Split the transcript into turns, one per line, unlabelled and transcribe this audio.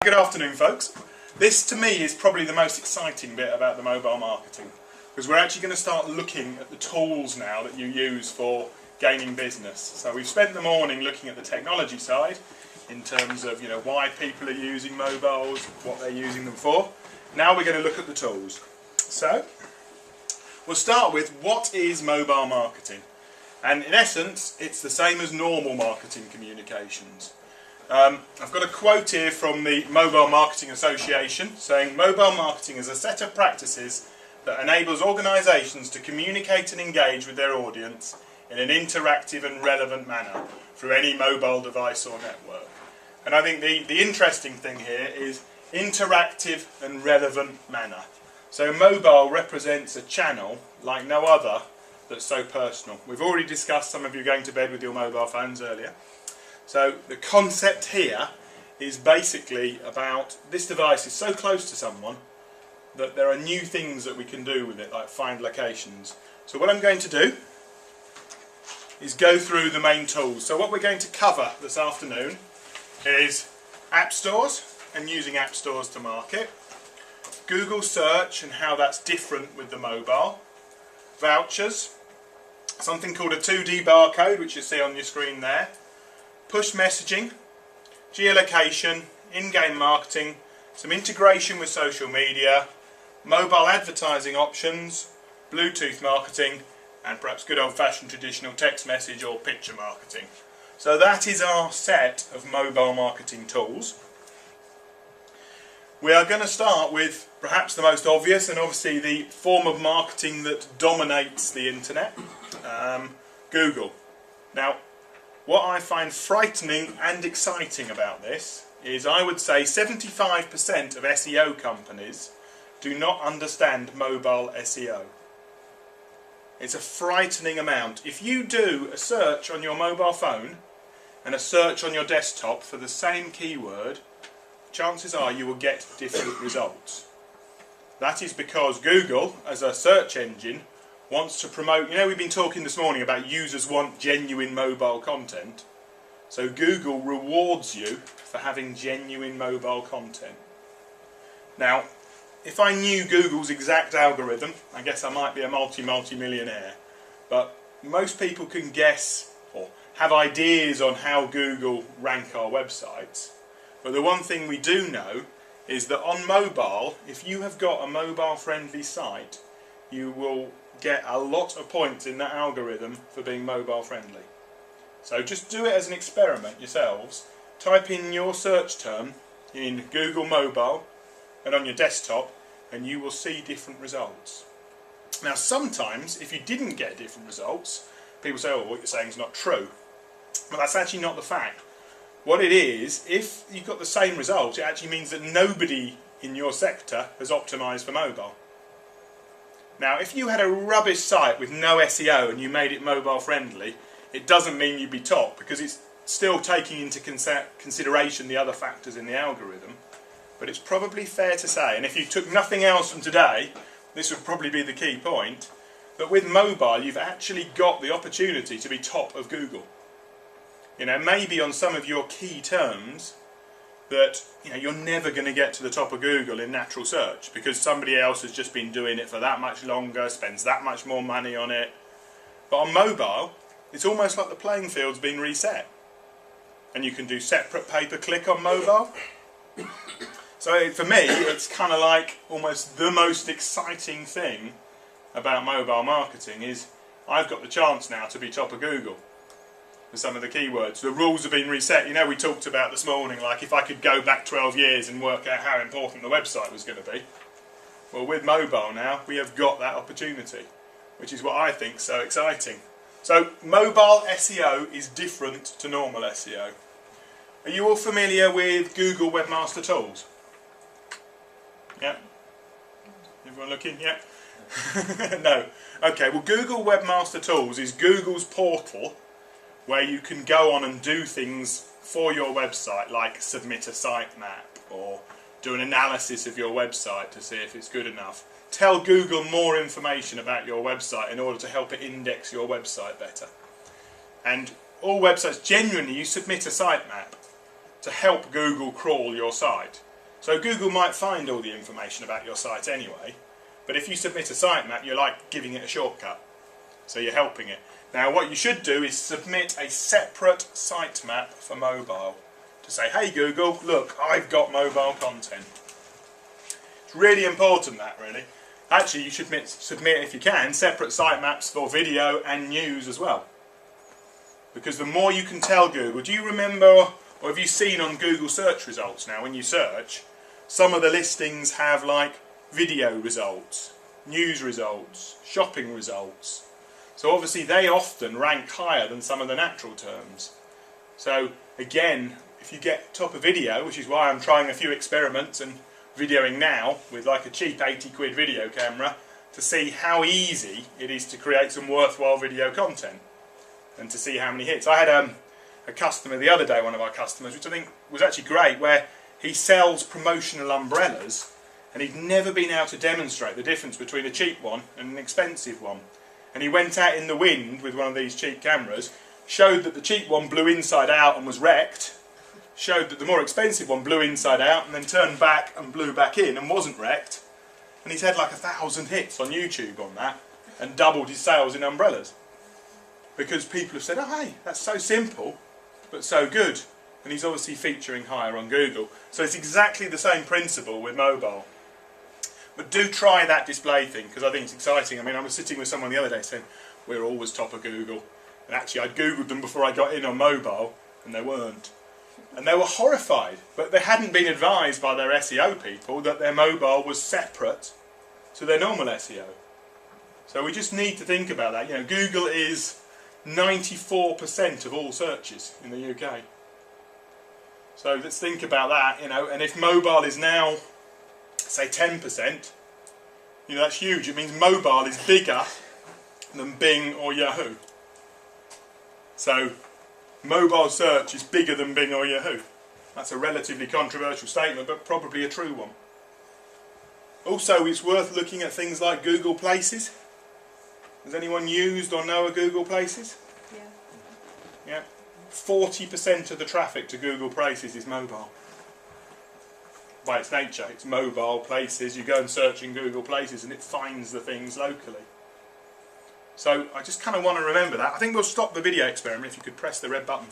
Good afternoon, folks. This to me is probably the most exciting bit about the mobile marketing, because we're actually going to start looking at the tools now that you use for gaining business. So we've spent the morning looking at the technology side in terms of why people are using mobiles, what they're using them for. Now we're going to look at the tools. So we'll start with what is mobile marketing, and in essence it's the same as normal marketing communications. I've got a quote here from the Mobile Marketing Association saying, "Mobile marketing is a set of practices that enables organisations to communicate and engage with their audience in an interactive and relevant manner through any mobile device or network." And I think the interesting thing here is interactive and relevant manner. So mobile represents a channel like no other that's so personal. We've already discussed some of you going to bed with your mobile phones earlier. So the concept here is basically about this device is so close to someone that there are new things that we can do with it, like find locations. So what I'm going to do is go through the main tools. So what we're going to cover this afternoon is app stores and using app stores to market, Google search and how that's different with the mobile, vouchers, something called a 2D barcode which you see on your screen there, push messaging, geolocation, in-game marketing, some integration with social media, mobile advertising options, Bluetooth marketing, and perhaps good old-fashioned traditional text message or picture marketing. So that is our set of mobile marketing tools. We are going to start with perhaps the most obvious and obviously the form of marketing that dominates the internet, Google. Now, what I find frightening and exciting about this is I would say 75% of SEO companies do not understand mobile SEO. It's a frightening amount. If you do a search on your mobile phone and a search on your desktop for the same keyword, chances are you will get different results. That is because Google, as a search engine, wants to promote, we've been talking this morning about users want genuine mobile content. So Google rewards you for having genuine mobile content. Now, if I knew Google's exact algorithm, I guess I might be a multi-millionaire. But most people can guess or have ideas on how Google rank our websites. But the one thing we do know is that on mobile, if you have got a mobile-friendly site, you will get a lot of points in that algorithm for being mobile friendly. So just do it as an experiment yourselves. Type in your search term in Google Mobile and on your desktop and you will see different results. Now sometimes if you didn't get different results, people say, oh, what you're saying is not true. But that's actually not the fact. What it is, if you've got the same results, it actually means that nobody in your sector has optimised for mobile. Now, if you had a rubbish site with no SEO and you made it mobile friendly, it doesn't mean you'd be top because it's still taking into consideration the other factors in the algorithm. But it's probably fair to say, and if you took nothing else from today, this would probably be the key point, that with mobile you've actually got the opportunity to be top of Google. Maybe on some of your key terms that you're never going to get to the top of Google in natural search because somebody else has just been doing it for that much longer, spends that much more money on it. But on mobile, it's almost like the playing field's been reset. And you can do separate pay-per-click on mobile. So for me, it's kind of like almost the most exciting thing about mobile marketing is I've got the chance now to be top of Google. For some of the keywords. The rules have been reset. We talked about this morning, like if I could go back 12 years and work out how important the website was going to be. Well, with mobile now, we have got that opportunity, which is what I think is so exciting. So, mobile SEO is different to normal SEO. Are you all familiar with Google Webmaster Tools? Yeah? Everyone looking? Yeah? No. Okay, well, Google Webmaster Tools is Google's portal where you can go on and do things for your website, like submit a sitemap or do an analysis of your website to see if it's good enough. Tell Google more information about your website in order to help it index your website better. And all websites, genuinely, you submit a sitemap to help Google crawl your site. So Google might find all the information about your site anyway, but if you submit a sitemap, you're like giving it a shortcut. So you're helping it. Now what you should do is submit a separate sitemap for mobile to say, hey Google, look, I've got mobile content. It's really important, that really. Actually, you should submit, if you can, separate sitemaps for video and news as well. Because the more you can tell Google, do you remember, or have you seen on Google search results now, when you search, some of the listings have like video results, news results, shopping results. So obviously they often rank higher than some of the natural terms. So again, if you get top of video, which is why I'm trying a few experiments and videoing now with like a cheap 80 quid video camera to see how easy it is to create some worthwhile video content and to see how many hits. I had a customer the other day, one of our customers, which I think was actually great, where he sells promotional umbrellas and he'd never been able to demonstrate the difference between a cheap one and an expensive one. And he went out in the wind with one of these cheap cameras, showed that the cheap one blew inside out and was wrecked, showed that the more expensive one blew inside out and then turned back and blew back in and wasn't wrecked. And he's had like 1,000 hits on YouTube on that and doubled his sales in umbrellas. Because people have said, oh hey, that's so simple but so good. And he's obviously featuring higher on Google. So it's exactly the same principle with mobile. But do try that display thing, because I think it's exciting. I mean, I was sitting with someone the other day saying, we're always top of Google. And actually I'd Googled them before I got in on mobile and they weren't. And they were horrified, but they hadn't been advised by their SEO people that their mobile was separate to their normal SEO. So we just need to think about that. You know, Google is 94% of all searches in the UK. So let's think about that, you know, and if mobile is now, say 10%, you know, that's huge. It means mobile is bigger than Bing or Yahoo. So mobile search is bigger than Bing or Yahoo. That's a relatively controversial statement, but probably a true one. Also, it's worth looking at things like Google Places. Has anyone used or know of Google Places? Yeah. Yeah. 40% of the traffic to Google Places is mobile. By its nature, it's mobile places. You go and search in Google Places and it finds the things locally. So I just kind of want to remember that. I think we'll stop the video experiment if you could press the red button.